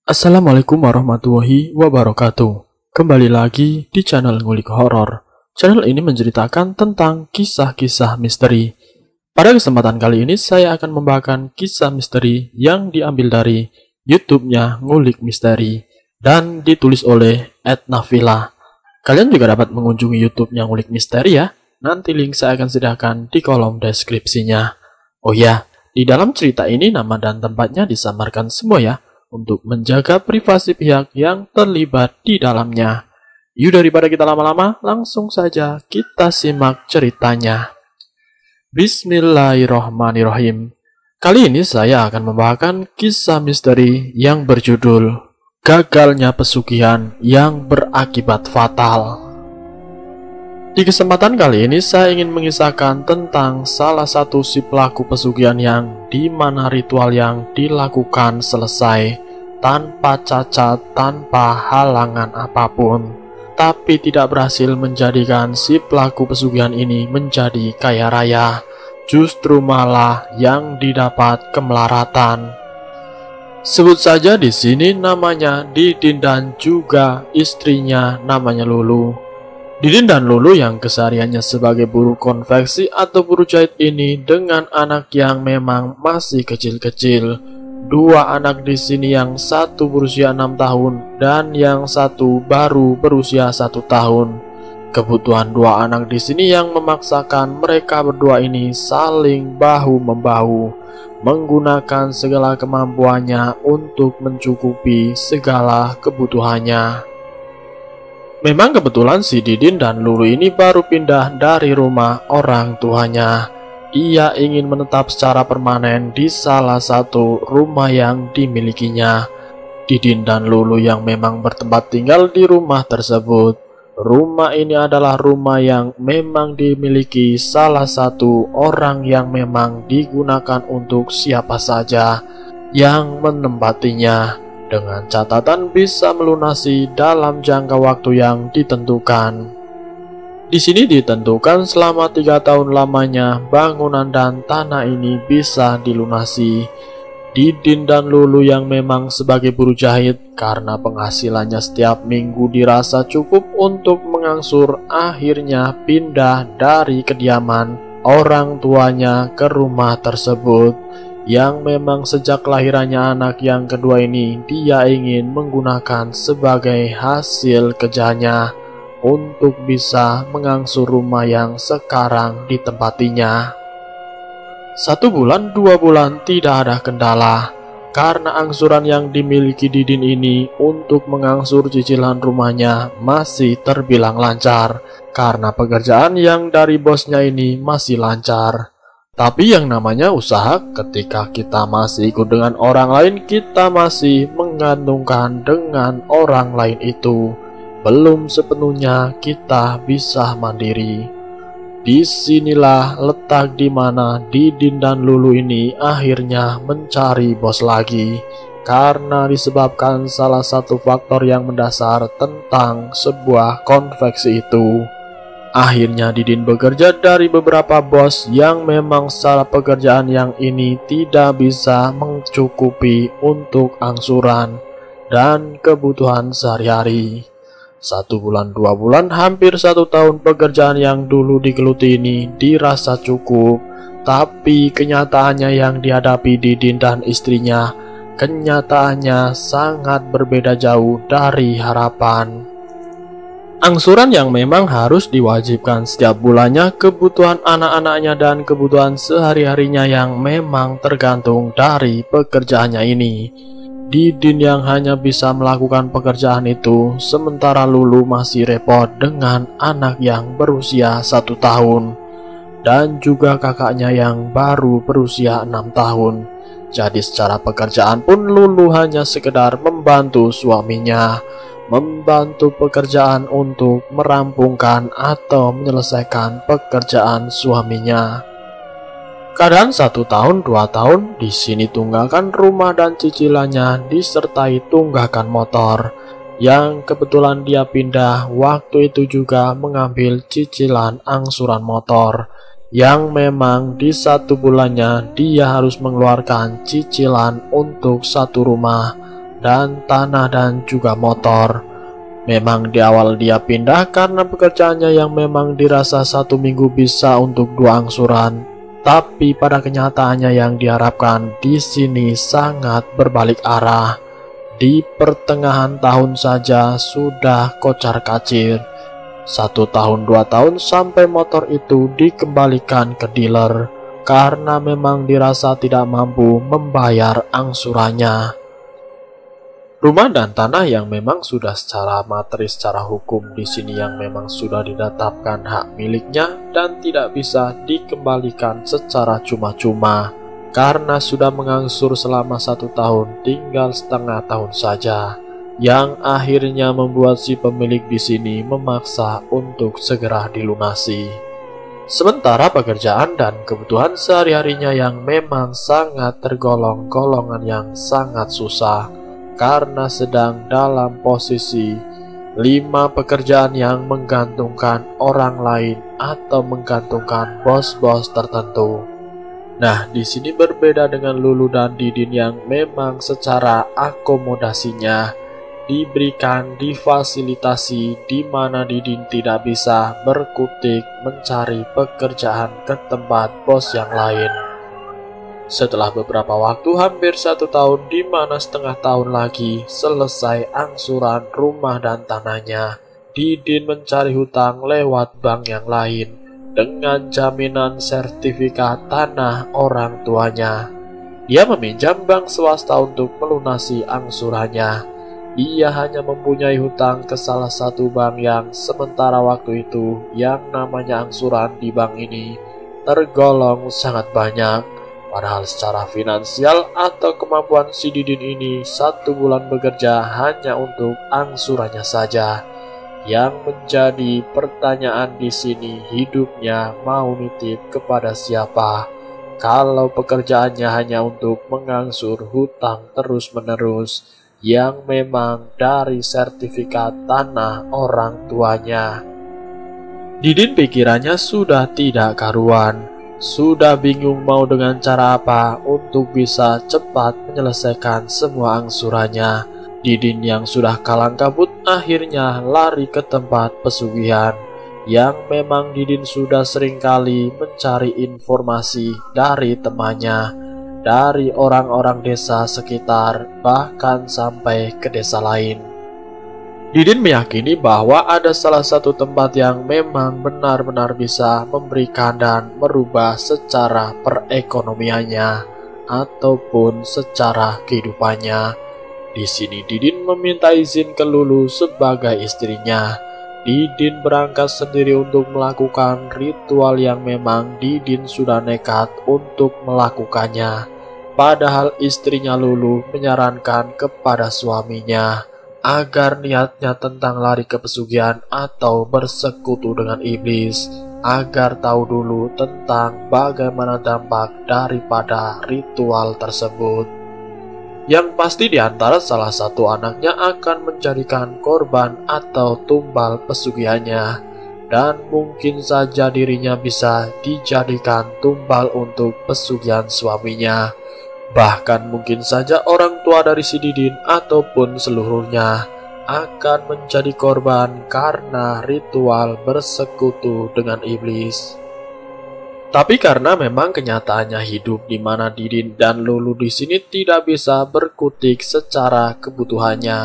Assalamualaikum warahmatullahi wabarakatuh. Kembali lagi di channel Ngulik Horor. Channel ini menceritakan tentang kisah-kisah misteri. Pada kesempatan kali ini saya akan membawakan kisah misteri yang diambil dari YouTube-nya Ngulik Misteri dan ditulis oleh @nafila. Kalian juga dapat mengunjungi YouTube-nya Ngulik Misteri ya. Nanti link saya akan sediakan di kolom deskripsinya. Oh ya, di dalam cerita ini nama dan tempatnya disamarkan semua ya, untuk menjaga privasi pihak yang terlibat di dalamnya. Yuk daripada kita lama-lama, langsung saja kita simak ceritanya. Bismillahirrahmanirrahim. Kali ini saya akan membawakan kisah misteri yang berjudul Gagalnya Pesugihan yang Berakibat Fatal. Di kesempatan kali ini saya ingin mengisahkan tentang salah satu si pelaku pesugihan yang dimana ritual yang dilakukan selesai tanpa cacat, tanpa halangan apapun, tapi tidak berhasil menjadikan si pelaku pesugihan ini menjadi kaya raya. Justru malah yang didapat kemelaratan. Sebut saja di sini namanya Didin dan juga istrinya namanya Lulu. Didin dan Lulu yang kesehariannya sebagai buruh konveksi atau buruh jahit ini dengan anak yang memang masih kecil-kecil. Dua anak di sini, yang satu berusia 6 tahun dan yang satu baru berusia 1 tahun. Kebutuhan dua anak di sini yang memaksakan mereka berdua ini saling bahu-membahu, menggunakan segala kemampuannya untuk mencukupi segala kebutuhannya. Memang kebetulan si Didin dan Lulu ini baru pindah dari rumah orang tuanya. Ia ingin menetap secara permanen di salah satu rumah yang dimilikinya. Didin dan Lulu yang memang bertempat tinggal di rumah tersebut. Rumah ini adalah rumah yang memang dimiliki salah satu orang yang memang digunakan untuk siapa saja yang menempatinya, dengan catatan bisa melunasi dalam jangka waktu yang ditentukan. Di sini ditentukan selama 3 tahun lamanya bangunan dan tanah ini bisa dilunasi. Didin dan Lulu yang memang sebagai buruh jahit, karena penghasilannya setiap minggu dirasa cukup untuk mengangsur, akhirnya pindah dari kediaman orang tuanya ke rumah tersebut. Yang memang sejak kelahirannya anak yang kedua ini dia ingin menggunakan sebagai hasil kerjanya untuk bisa mengangsur rumah yang sekarang ditempatinya. 1 bulan, 2 bulan tidak ada kendala, karena angsuran yang dimiliki Didin ini untuk mengangsur cicilan rumahnya masih terbilang lancar, karena pekerjaan yang dari bosnya ini masih lancar. Tapi yang namanya usaha, ketika kita masih ikut dengan orang lain, kita masih menggantungkan dengan orang lain itu. Belum sepenuhnya kita bisa mandiri. Disinilah letak di mana Didin dan Lulu ini akhirnya mencari bos lagi, karena disebabkan salah satu faktor yang mendasar tentang sebuah konveksi itu. Akhirnya Didin bekerja dari beberapa bos yang memang secara pekerjaan yang ini tidak bisa mencukupi untuk angsuran dan kebutuhan sehari-hari. 1 bulan, 2 bulan, hampir 1 tahun pekerjaan yang dulu digeluti ini dirasa cukup. Tapi kenyataannya yang dihadapi Didin dan istrinya, kenyataannya sangat berbeda jauh dari harapan. Angsuran yang memang harus diwajibkan setiap bulannya, kebutuhan anak-anaknya dan kebutuhan sehari-harinya yang memang tergantung dari pekerjaannya ini. Didin yang hanya bisa melakukan pekerjaan itu, sementara Lulu masih repot dengan anak yang berusia 1 tahun dan juga kakaknya yang baru berusia 6 tahun. Jadi secara pekerjaan pun Lulu hanya sekedar membantu suaminya, membantu pekerjaan untuk merampungkan atau menyelesaikan pekerjaan suaminya. Keadaan 1 tahun, 2 tahun, di sini tunggakan rumah dan cicilannya disertai tunggakan motor, yang kebetulan dia pindah waktu itu juga mengambil cicilan angsuran motor, yang memang di 1 bulannya dia harus mengeluarkan cicilan untuk 1 rumah dan tanah dan juga motor. Memang di awal dia pindah karena pekerjaannya yang memang dirasa 1 minggu bisa untuk 2 angsuran, tapi pada kenyataannya yang diharapkan di sini sangat berbalik arah. Di pertengahan tahun saja sudah kocar-kacir. 1 tahun 2 tahun sampai motor itu dikembalikan ke dealer karena memang dirasa tidak mampu membayar angsurannya. Rumah dan tanah yang memang sudah secara materi secara hukum di sini yang memang sudah ditetapkan hak miliknya dan tidak bisa dikembalikan secara cuma-cuma karena sudah mengangsur selama 1 tahun tinggal setengah tahun saja, yang akhirnya membuat si pemilik di sini memaksa untuk segera dilunasi. Sementara pekerjaan dan kebutuhan sehari-harinya yang memang sangat tergolong golongan yang sangat susah karena sedang dalam posisi 5 pekerjaan yang menggantungkan orang lain atau menggantungkan bos-bos tertentu. Nah, di sini berbeda dengan Lulu dan Didin yang memang secara akomodasinya diberikan difasilitasi di mana Didin tidak bisa berkutik mencari pekerjaan ke tempat bos yang lain. Setelah beberapa waktu hampir 1 tahun di mana setengah tahun lagi selesai angsuran rumah dan tanahnya, Didin mencari hutang lewat bank yang lain dengan jaminan sertifikat tanah orang tuanya. Dia meminjam bank swasta untuk melunasi angsurannya. Ia hanya mempunyai hutang ke salah satu bank yang sementara waktu itu yang namanya angsuran di bank ini tergolong sangat banyak. Padahal secara finansial atau kemampuan si Didin ini 1 bulan bekerja hanya untuk angsurannya saja. Yang menjadi pertanyaan di sini, hidupnya mau nitip kepada siapa? Kalau pekerjaannya hanya untuk mengangsur hutang terus-menerus yang memang dari sertifikat tanah orang tuanya. Didin pikirannya sudah tidak karuan. Sudah bingung mau dengan cara apa untuk bisa cepat menyelesaikan semua angsurannya. Didin yang sudah kalang kabut akhirnya lari ke tempat pesugihan yang memang Didin sudah seringkali mencari informasi dari temannya, dari orang-orang desa sekitar, bahkan sampai ke desa lain. Didin meyakini bahwa ada salah satu tempat yang memang benar-benar bisa memberikan dan merubah secara perekonomiannya ataupun secara kehidupannya. Di sini Didin meminta izin ke Lulu sebagai istrinya. Didin berangkat sendiri untuk melakukan ritual yang memang Didin sudah nekat untuk melakukannya. Padahal istrinya Lulu menyarankan kepada suaminya agar niatnya tentang lari ke pesugihan atau bersekutu dengan iblis, agar tahu dulu tentang bagaimana dampak daripada ritual tersebut. Yang pasti di antara salah satu anaknya akan menjadikan korban atau tumbal pesugihannya, dan mungkin saja dirinya bisa dijadikan tumbal untuk pesugihan suaminya. Bahkan mungkin saja orang tua dari si Didin ataupun seluruhnya akan menjadi korban karena ritual bersekutu dengan iblis. Tapi karena memang kenyataannya hidup di mana Didin dan Lulu di sini tidak bisa berkutik secara kebutuhannya,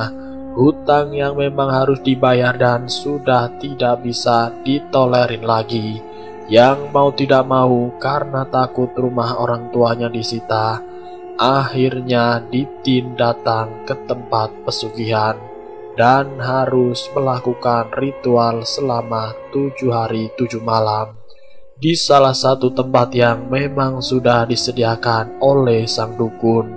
hutang yang memang harus dibayar dan sudah tidak bisa ditolerin lagi. Yang mau tidak mau karena takut rumah orang tuanya disita, akhirnya Didin datang ke tempat pesugihan dan harus melakukan ritual selama 7 hari 7 malam di salah satu tempat yang memang sudah disediakan oleh sang dukun.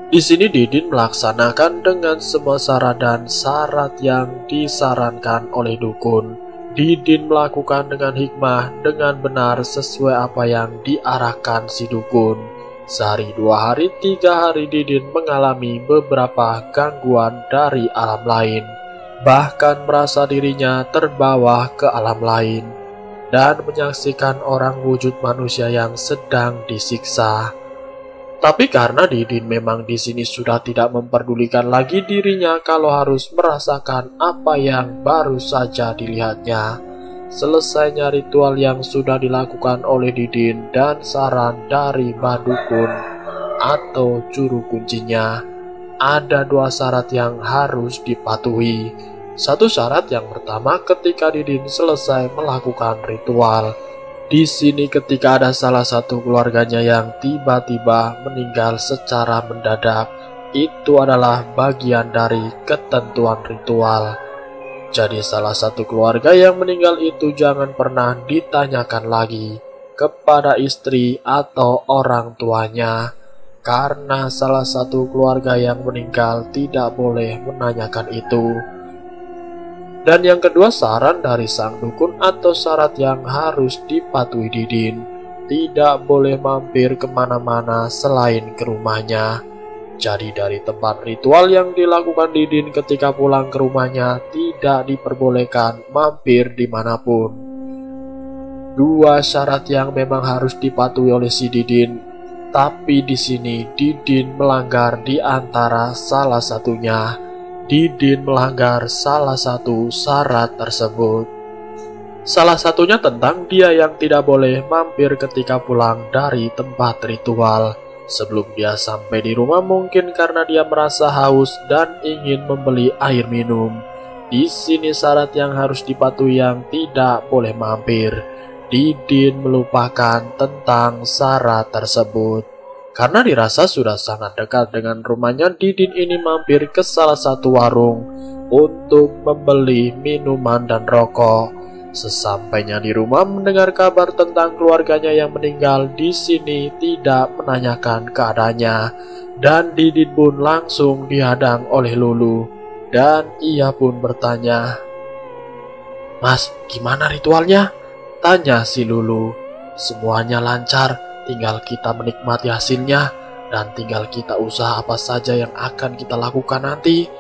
Di sini Didin melaksanakan dengan semua syarat dan syarat yang disarankan oleh dukun. Didin melakukan dengan hikmah, dengan benar sesuai apa yang diarahkan si dukun. Sehari 2 hari 3 hari Didin mengalami beberapa gangguan dari alam lain, bahkan merasa dirinya terbawa ke alam lain dan menyaksikan orang wujud manusia yang sedang disiksa. Tapi karena Didin memang di sini sudah tidak memperdulikan lagi dirinya kalau harus merasakan apa yang baru saja dilihatnya. Selesainya ritual yang sudah dilakukan oleh Didin dan saran dari Badukun atau juru kuncinya, ada 2 syarat yang harus dipatuhi. Satu syarat yang pertama ketika Didin selesai melakukan ritual. Di sini ketika ada salah satu keluarganya yang tiba-tiba meninggal secara mendadak, itu adalah bagian dari ketentuan ritual. Jadi salah satu keluarga yang meninggal itu jangan pernah ditanyakan lagi kepada istri atau orang tuanya, karena salah satu keluarga yang meninggal tidak boleh menanyakan itu. Dan yang kedua, saran dari sang dukun atau syarat yang harus dipatuhi Didin, tidak boleh mampir kemana-mana selain ke rumahnya. Jadi dari tempat ritual yang dilakukan Didin ketika pulang ke rumahnya, tidak diperbolehkan mampir dimanapun. 2 syarat yang memang harus dipatuhi oleh si Didin, tapi di sini Didin melanggar di antara salah satunya. Didin melanggar salah satu syarat tersebut. Salah satunya tentang dia yang tidak boleh mampir ketika pulang dari tempat ritual. Sebelum dia sampai di rumah, mungkin karena dia merasa haus dan ingin membeli air minum. Di sini syarat yang harus dipatuhi yang tidak boleh mampir. Didin melupakan tentang syarat tersebut. Karena dirasa sudah sangat dekat dengan rumahnya, Didin ini mampir ke salah satu warung untuk membeli minuman dan rokok. Sesampainya di rumah mendengar kabar tentang keluarganya yang meninggal, di sini tidak menanyakan keadaannya, dan Didin pun langsung dihadang oleh Lulu, dan ia pun bertanya, "Mas, gimana ritualnya?" tanya si Lulu. "Semuanya lancar. Tinggal kita menikmati hasilnya, dan tinggal kita usaha apa saja yang akan kita lakukan nanti.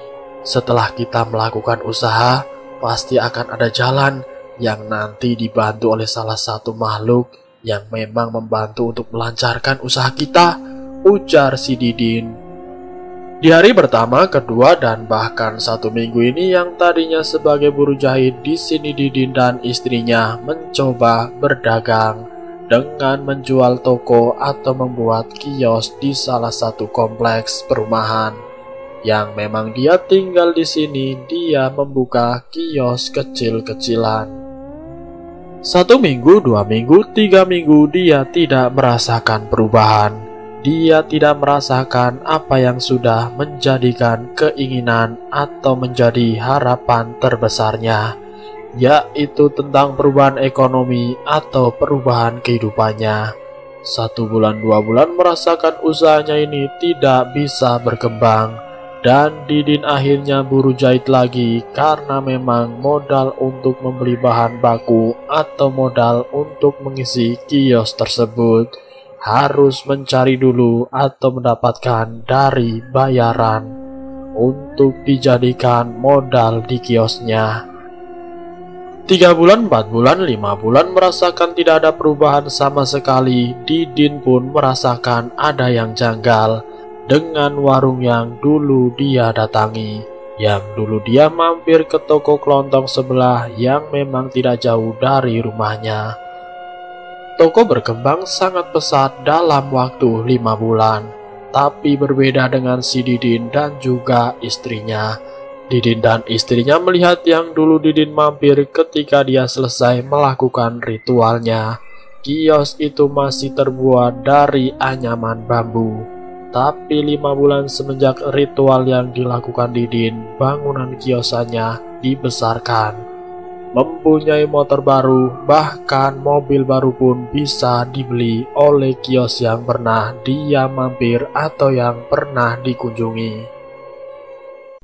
Setelah kita melakukan usaha, pasti akan ada jalan yang nanti dibantu oleh salah satu makhluk yang memang membantu untuk melancarkan usaha kita," ujar si Didin. Di hari pertama, kedua, dan bahkan 1 minggu ini yang tadinya sebagai buruh jahit, di sini Didin dan istrinya mencoba berdagang dengan menjual toko atau membuat kios di salah satu kompleks perumahan. Yang memang dia tinggal di sini, dia membuka kios kecil-kecilan. 1 minggu, 2 minggu, 3 minggu, dia tidak merasakan perubahan. Dia tidak merasakan apa yang sudah menjadikan keinginan atau menjadi harapan terbesarnya, yaitu tentang perubahan ekonomi atau perubahan kehidupannya. 1 bulan 2 bulan merasakan usahanya ini tidak bisa berkembang, dan Didin akhirnya buruh jahit lagi karena memang modal untuk membeli bahan baku atau modal untuk mengisi kios tersebut harus mencari dulu atau mendapatkan dari bayaran untuk dijadikan modal di kiosnya. 3 bulan, 4 bulan, 5 bulan merasakan tidak ada perubahan sama sekali. Didin pun merasakan ada yang janggal dengan warung yang dulu dia datangi, yang dulu dia mampir ke toko kelontong sebelah yang memang tidak jauh dari rumahnya. Toko berkembang sangat pesat dalam waktu 5 bulan, tapi berbeda dengan si Didin dan juga istrinya. Didin dan istrinya melihat yang dulu Didin mampir ketika dia selesai melakukan ritualnya. Kios itu masih terbuat dari anyaman bambu. Tapi 5 bulan semenjak ritual yang dilakukan Didin, bangunan kiosannya dibesarkan. Mempunyai motor baru, bahkan mobil baru pun bisa dibeli oleh kios yang pernah dia mampir atau yang pernah dikunjungi.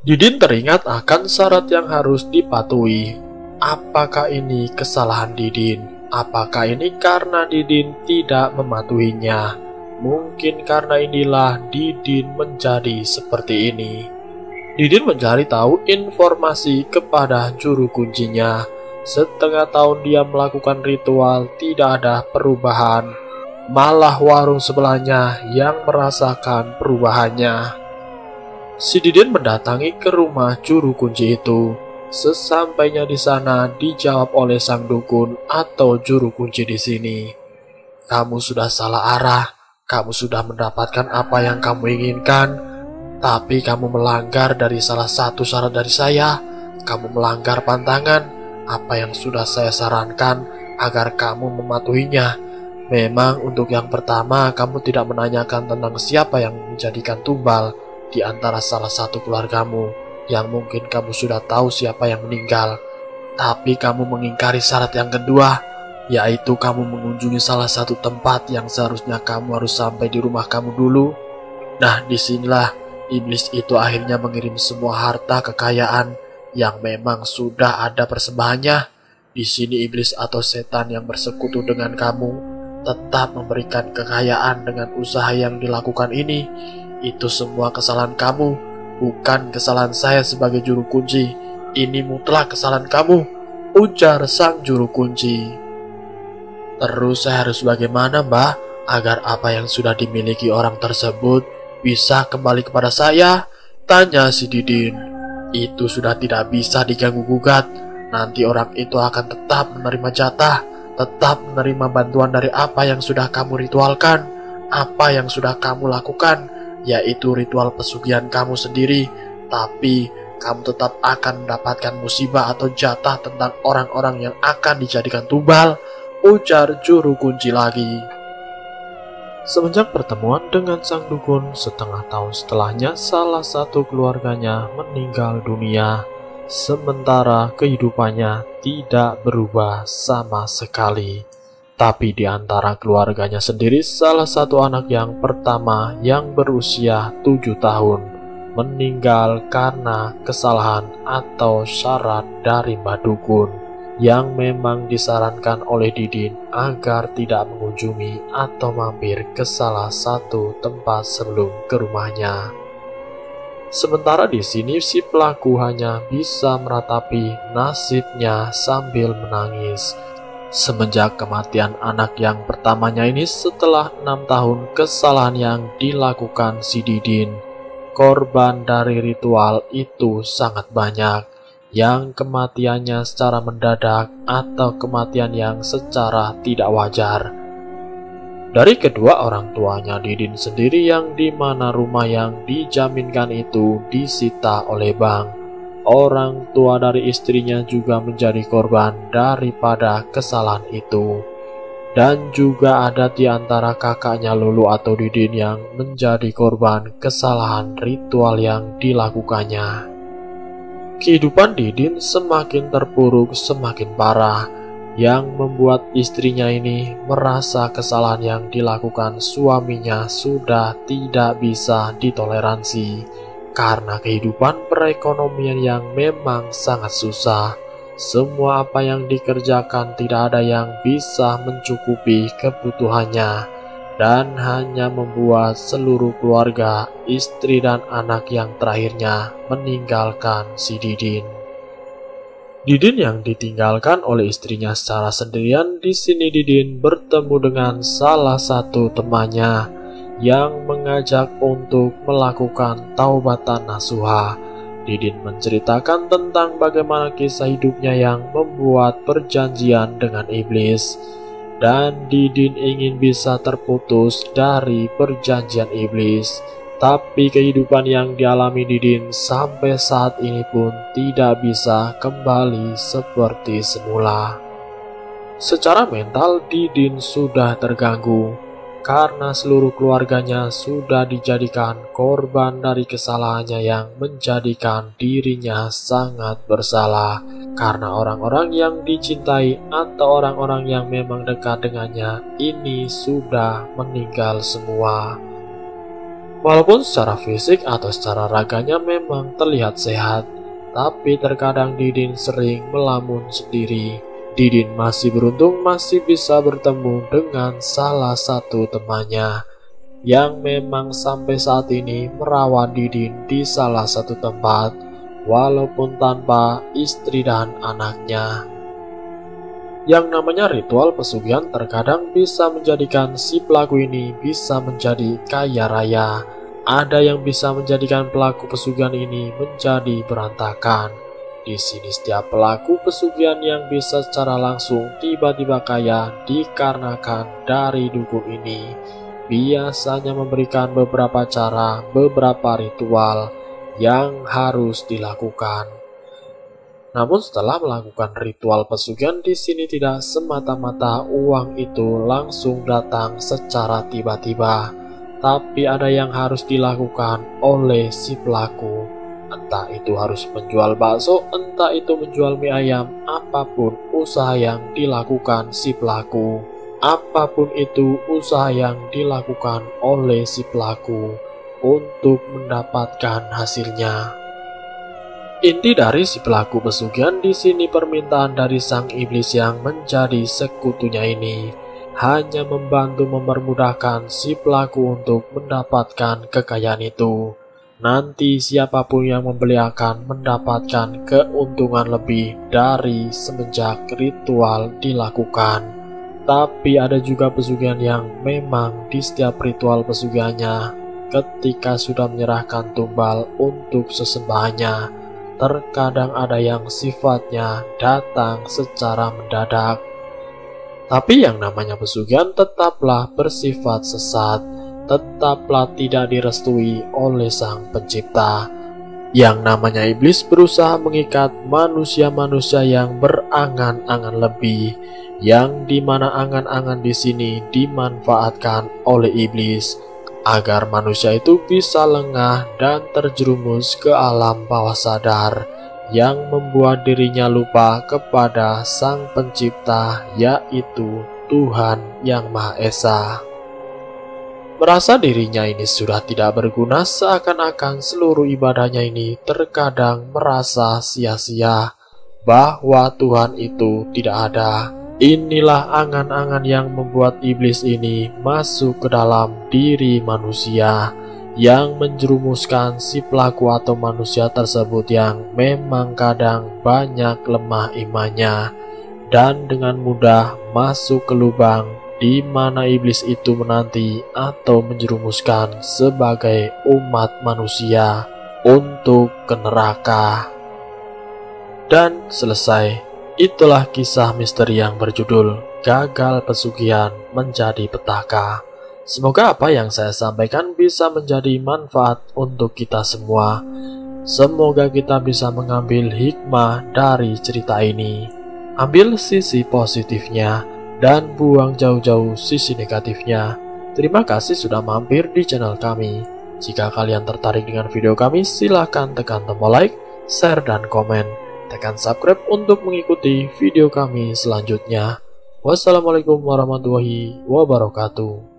Didin teringat akan syarat yang harus dipatuhi. Apakah ini kesalahan Didin? Apakah ini karena Didin tidak mematuhinya? Mungkin karena inilah Didin menjadi seperti ini. Didin mencari tahu informasi kepada juru kuncinya. Setengah tahun dia melakukan ritual, tidak ada perubahan. malah warung sebelahnya yang merasakan perubahannya. Si Didin mendatangi ke rumah juru kunci itu. Sesampainya di sana dijawab oleh sang dukun atau juru kunci di sini. Kamu sudah salah arah, kamu sudah mendapatkan apa yang kamu inginkan, tapi kamu melanggar dari salah satu syarat dari saya. Kamu melanggar pantangan apa yang sudah saya sarankan agar kamu mematuhinya. Memang untuk yang pertama kamu tidak menanyakan tentang siapa yang menjadikan tumbal di antara salah satu keluargamu, yang mungkin kamu sudah tahu siapa yang meninggal. Tapi kamu mengingkari syarat yang kedua, yaitu kamu mengunjungi salah satu tempat yang seharusnya kamu harus sampai di rumah kamu dulu. Nah, disinilah iblis itu akhirnya mengirim semua harta kekayaan yang memang sudah ada persembahannya. Di sini iblis atau setan yang bersekutu dengan kamu tetap memberikan kekayaan dengan usaha yang dilakukan ini. Itu semua kesalahan kamu, bukan kesalahan saya sebagai juru kunci. Ini mutlak kesalahan kamu, ujar sang juru kunci. Terus saya harus bagaimana, Mbah, agar apa yang sudah dimiliki orang tersebut bisa kembali kepada saya? Tanya si Didin. Itu sudah tidak bisa diganggu-gugat. Nanti orang itu akan tetap menerima jatah, tetap menerima bantuan dari apa yang sudah kamu ritualkan, apa yang sudah kamu lakukan, yaitu ritual pesugihan kamu sendiri. Tapi kamu tetap akan mendapatkan musibah atau jatah tentang orang-orang yang akan dijadikan tumbal, ujar juru kunci lagi. Semenjak pertemuan dengan sang dukun, setengah tahun setelahnya salah satu keluarganya meninggal dunia. Sementara kehidupannya tidak berubah sama sekali. Tapi di antara keluarganya sendiri, salah satu anak yang pertama yang berusia 7 tahun meninggal karena kesalahan atau syarat dari Mbah Dukun yang memang disarankan oleh Didin agar tidak mengunjungi atau mampir ke salah satu tempat sebelum ke rumahnya. Sementara di sini si pelaku hanya bisa meratapi nasibnya sambil menangis. Semenjak kematian anak yang pertamanya ini, setelah 6 tahun kesalahan yang dilakukan si Didin, korban dari ritual itu sangat banyak, yang kematiannya secara mendadak atau kematian yang secara tidak wajar. Dari kedua orang tuanya Didin sendiri, yang dimana rumah yang dijaminkan itu disita oleh bank. Orang tua dari istrinya juga menjadi korban daripada kesalahan itu. Dan juga ada di antara kakaknya Lulu atau Didin yang menjadi korban kesalahan ritual yang dilakukannya. Kehidupan Didin semakin terpuruk, semakin parah, yang membuat istrinya ini merasa kesalahan yang dilakukan suaminya sudah tidak bisa ditoleransi. Karena kehidupan perekonomian yang memang sangat susah, semua apa yang dikerjakan tidak ada yang bisa mencukupi kebutuhannya, dan hanya membuat seluruh keluarga, istri dan anak yang terakhirnya meninggalkan si Didin. Didin yang ditinggalkan oleh istrinya secara sendirian. Di sini Didin bertemu dengan salah satu temannya yang mengajak untuk melakukan taubatan nasuha. Didin menceritakan tentang bagaimana kisah hidupnya yang membuat perjanjian dengan iblis, dan Didin ingin bisa terputus dari perjanjian iblis. Tapi kehidupan yang dialami Didin sampai saat ini pun tidak bisa kembali seperti semula. Secara mental Didin sudah terganggu, karena seluruh keluarganya sudah dijadikan korban dari kesalahannya yang menjadikan dirinya sangat bersalah. Karena orang-orang yang dicintai atau orang-orang yang memang dekat dengannya ini sudah meninggal semua. Walaupun secara fisik atau secara raganya memang terlihat sehat, tapi terkadang Didin sering melamun sendiri. Didin masih beruntung masih bisa bertemu dengan salah satu temannya yang memang sampai saat ini merawat Didin di salah satu tempat, walaupun tanpa istri dan anaknya. Yang namanya ritual pesugihan terkadang bisa menjadikan si pelaku ini bisa menjadi kaya raya. Ada yang bisa menjadikan pelaku pesugihan ini menjadi berantakan. Di sini setiap pelaku pesugihan yang bisa secara langsung tiba-tiba kaya dikarenakan dari dukun ini biasanya memberikan beberapa cara, beberapa ritual yang harus dilakukan. Namun setelah melakukan ritual pesugihan di sini tidak semata-mata uang itu langsung datang secara tiba-tiba, tapi ada yang harus dilakukan oleh si pelaku. Entah itu harus menjual bakso, entah itu menjual mie ayam, apapun usaha yang dilakukan si pelaku. Apapun itu usaha yang dilakukan oleh si pelaku untuk mendapatkan hasilnya. Inti dari si pelaku pesugihan di sini permintaan dari sang iblis yang menjadi sekutunya ini hanya membantu mempermudahkan si pelaku untuk mendapatkan kekayaan itu. Nanti siapapun yang membeli akan mendapatkan keuntungan lebih dari semenjak ritual dilakukan. Tapi ada juga pesugihan yang memang di setiap ritual pesugihannya ketika sudah menyerahkan tumbal untuk sesembahannya, terkadang ada yang sifatnya datang secara mendadak. Tapi yang namanya pesugihan tetaplah bersifat sesat, tetaplah tidak direstui oleh sang pencipta. Yang namanya iblis berusaha mengikat manusia-manusia yang berangan-angan lebih, yang dimana angan-angan di sini dimanfaatkan oleh iblis agar manusia itu bisa lengah dan terjerumus ke alam bawah sadar yang membuat dirinya lupa kepada sang pencipta, yaitu Tuhan Yang Maha Esa. Merasa dirinya ini sudah tidak berguna, seakan-akan seluruh ibadahnya ini terkadang merasa sia-sia, bahwa Tuhan itu tidak ada. Inilah angan-angan yang membuat iblis ini masuk ke dalam diri manusia, yang menjerumuskan si pelaku atau manusia tersebut yang memang kadang banyak lemah imannya, dan dengan mudah masuk ke lubang di mana iblis itu menanti atau menjerumuskan sebagai umat manusia untuk ke neraka. Dan selesai. Itulah kisah misteri yang berjudul Gagal Pesugihan Menjadi Petaka. Semoga apa yang saya sampaikan bisa menjadi manfaat untuk kita semua. Semoga kita bisa mengambil hikmah dari cerita ini. Ambil sisi positifnya dan buang jauh-jauh sisi negatifnya. Terima kasih sudah mampir di channel kami. Jika kalian tertarik dengan video kami, silahkan tekan tombol like, share, dan komen. Tekan subscribe untuk mengikuti video kami selanjutnya. Wassalamualaikum warahmatullahi wabarakatuh.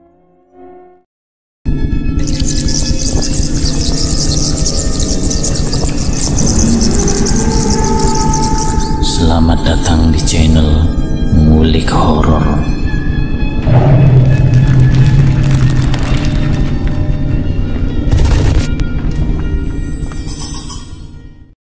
Selamat datang di channel Ngulik Horor.